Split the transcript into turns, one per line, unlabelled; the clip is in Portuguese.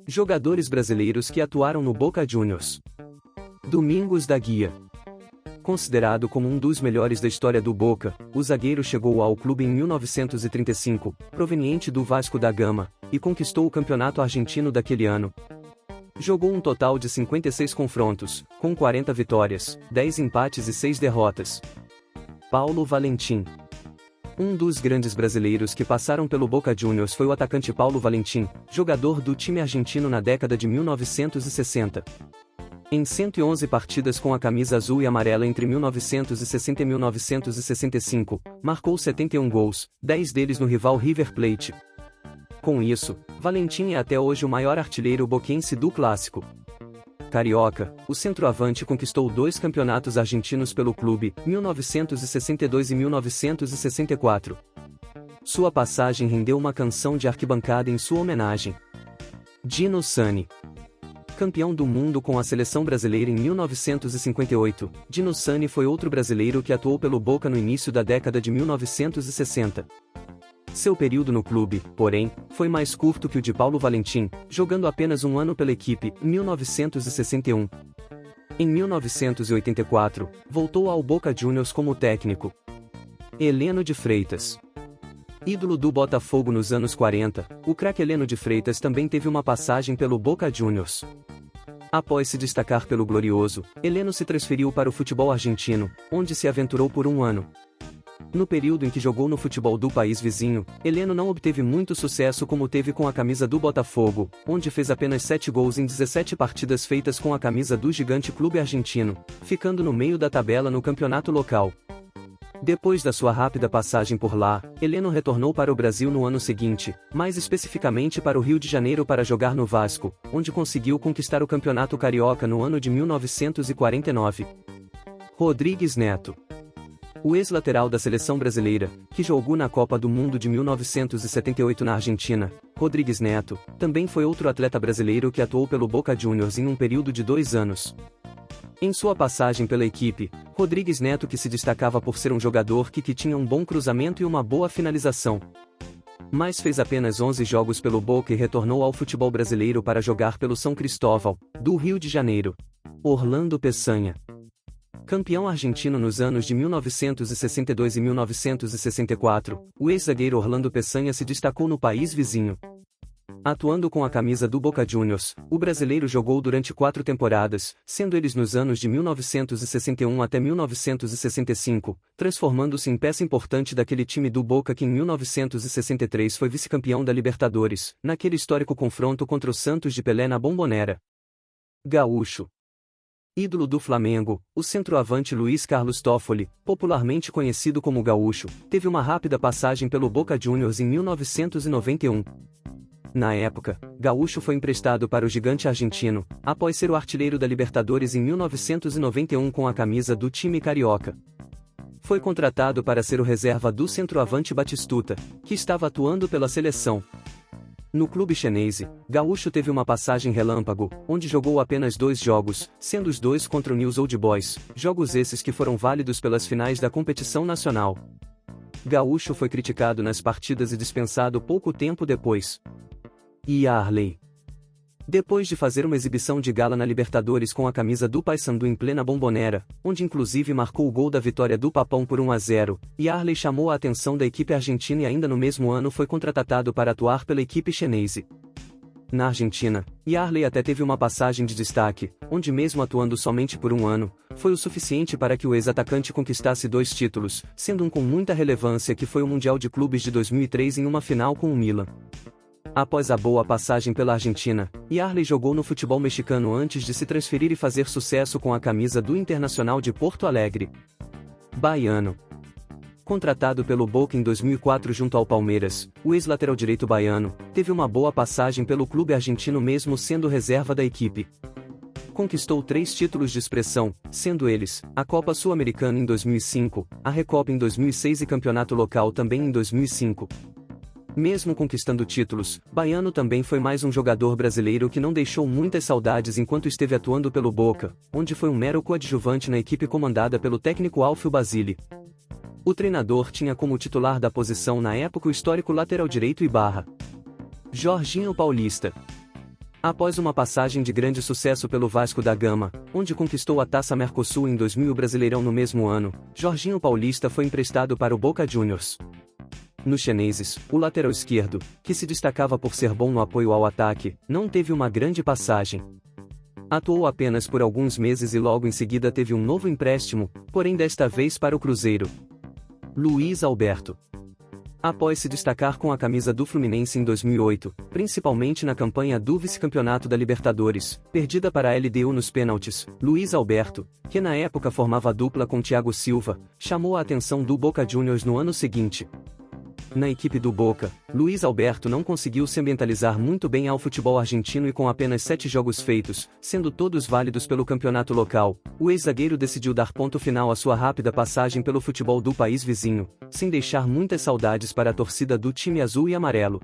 Jogadores brasileiros que atuaram no Boca Juniors. Domingos da Guia. Considerado como um dos melhores da história do Boca, o zagueiro chegou ao clube em 1935, proveniente do Vasco da Gama, e conquistou o campeonato argentino daquele ano. Jogou um total de 56 confrontos, com 40 vitórias, 10 empates e 6 derrotas. Paulo Valentim. Um dos grandes brasileiros que passaram pelo Boca Juniors foi o atacante Paulo Valentim, jogador do time argentino na década de 1960. Em 111 partidas com a camisa azul e amarela entre 1960 e 1965, marcou 71 gols, 10 deles no rival River Plate. Com isso, Valentim é até hoje o maior artilheiro boquense do clássico carioca. O centroavante conquistou 2 campeonatos argentinos pelo clube, 1962 e 1964. Sua passagem rendeu uma canção de arquibancada em sua homenagem. Dino Sani. Campeão do mundo com a seleção brasileira em 1958, Dino Sani foi outro brasileiro que atuou pelo Boca no início da década de 1960. Seu período no clube, porém, foi mais curto que o de Paulo Valentim, jogando apenas um ano pela equipe, em 1961. Em 1984, voltou ao Boca Juniors como técnico. Heleno de Freitas. Ídolo do Botafogo nos anos 40, o craque Heleno de Freitas também teve uma passagem pelo Boca Juniors. Após se destacar pelo Glorioso, Heleno se transferiu para o futebol argentino, onde se aventurou por um ano. No período em que jogou no futebol do país vizinho, Heleno não obteve muito sucesso como teve com a camisa do Botafogo, onde fez apenas 7 gols em 17 partidas feitas com a camisa do gigante clube argentino, ficando no meio da tabela no campeonato local. Depois da sua rápida passagem por lá, Heleno retornou para o Brasil no ano seguinte, mais especificamente para o Rio de Janeiro para jogar no Vasco, onde conseguiu conquistar o campeonato carioca no ano de 1949. Rodrigues Neto. O ex-lateral da seleção brasileira, que jogou na Copa do Mundo de 1978 na Argentina, Rodrigues Neto, também foi outro atleta brasileiro que atuou pelo Boca Juniors em um período de 2 anos. Em sua passagem pela equipe, Rodrigues Neto que se destacava por ser um jogador que tinha um bom cruzamento e uma boa finalização. Mas fez apenas 11 jogos pelo Boca e retornou ao futebol brasileiro para jogar pelo São Cristóvão, do Rio de Janeiro. Orlando Peçanha. Campeão argentino nos anos de 1962 e 1964, o ex-zagueiro Orlando Peçanha se destacou no país vizinho. Atuando com a camisa do Boca Juniors, o brasileiro jogou durante 4 temporadas, sendo eles nos anos de 1961 até 1965, transformando-se em peça importante daquele time do Boca que em 1963 foi vice-campeão da Libertadores, naquele histórico confronto contra o Santos de Pelé na Bombonera. Gaúcho. Ídolo do Flamengo, o centroavante Luiz Carlos Toffoli, popularmente conhecido como Gaúcho, teve uma rápida passagem pelo Boca Juniors em 1991. Na época, Gaúcho foi emprestado para o gigante argentino, após ser o artilheiro da Libertadores em 1991 com a camisa do time carioca. Foi contratado para ser o reserva do centroavante Batistuta, que estava atuando pela seleção. No clube chinês, Gaúcho teve uma passagem relâmpago, onde jogou apenas 2 jogos, sendo os 2 contra o News Old Boys, jogos esses que foram válidos pelas finais da competição nacional. Gaúcho foi criticado nas partidas e dispensado pouco tempo depois. Yarley. Depois de fazer uma exibição de gala na Libertadores com a camisa do Paysandu em plena Bombonera, onde inclusive marcou o gol da vitória do Papão por 1-0, Yarley chamou a atenção da equipe argentina e ainda no mesmo ano foi contratado para atuar pela equipe chinesa. Na Argentina, Yarley até teve uma passagem de destaque, onde mesmo atuando somente por 1 ano, foi o suficiente para que o ex-atacante conquistasse 2 títulos, sendo um com muita relevância que foi o Mundial de Clubes de 2003 em uma final com o Milan. Após a boa passagem pela Argentina, Yarley jogou no futebol mexicano antes de se transferir e fazer sucesso com a camisa do Internacional de Porto Alegre. Baiano. Contratado pelo Boca em 2004 junto ao Palmeiras, o ex-lateral direito baiano teve uma boa passagem pelo clube argentino mesmo sendo reserva da equipe. Conquistou 3 títulos de expressão, sendo eles, a Copa Sul-Americana em 2005, a Recopa em 2006 e Campeonato Local também em 2005. Mesmo conquistando títulos, Baiano também foi mais um jogador brasileiro que não deixou muitas saudades enquanto esteve atuando pelo Boca, onde foi um mero coadjuvante na equipe comandada pelo técnico Alfio Basile. O treinador tinha como titular da posição na época o histórico lateral direito Ibarra. Jorginho Paulista. Após uma passagem de grande sucesso pelo Vasco da Gama, onde conquistou a Taça Mercosul em 2000 e o Brasileirão no mesmo ano, Jorginho Paulista foi emprestado para o Boca Juniors. Nos chineses, o lateral esquerdo, que se destacava por ser bom no apoio ao ataque, não teve uma grande passagem. Atuou apenas por alguns meses e logo em seguida teve um novo empréstimo, porém desta vez para o Cruzeiro. Luiz Alberto. Após se destacar com a camisa do Fluminense em 2008, principalmente na campanha do vice-campeonato da Libertadores, perdida para a LDU nos pênaltis, Luiz Alberto, que na época formava dupla com Thiago Silva, chamou a atenção do Boca Juniors no ano seguinte. Na equipe do Boca, Luiz Alberto não conseguiu se ambientalizar muito bem ao futebol argentino e com apenas 7 jogos feitos, sendo todos válidos pelo campeonato local, o ex-zagueiro decidiu dar ponto final à sua rápida passagem pelo futebol do país vizinho, sem deixar muitas saudades para a torcida do time azul e amarelo.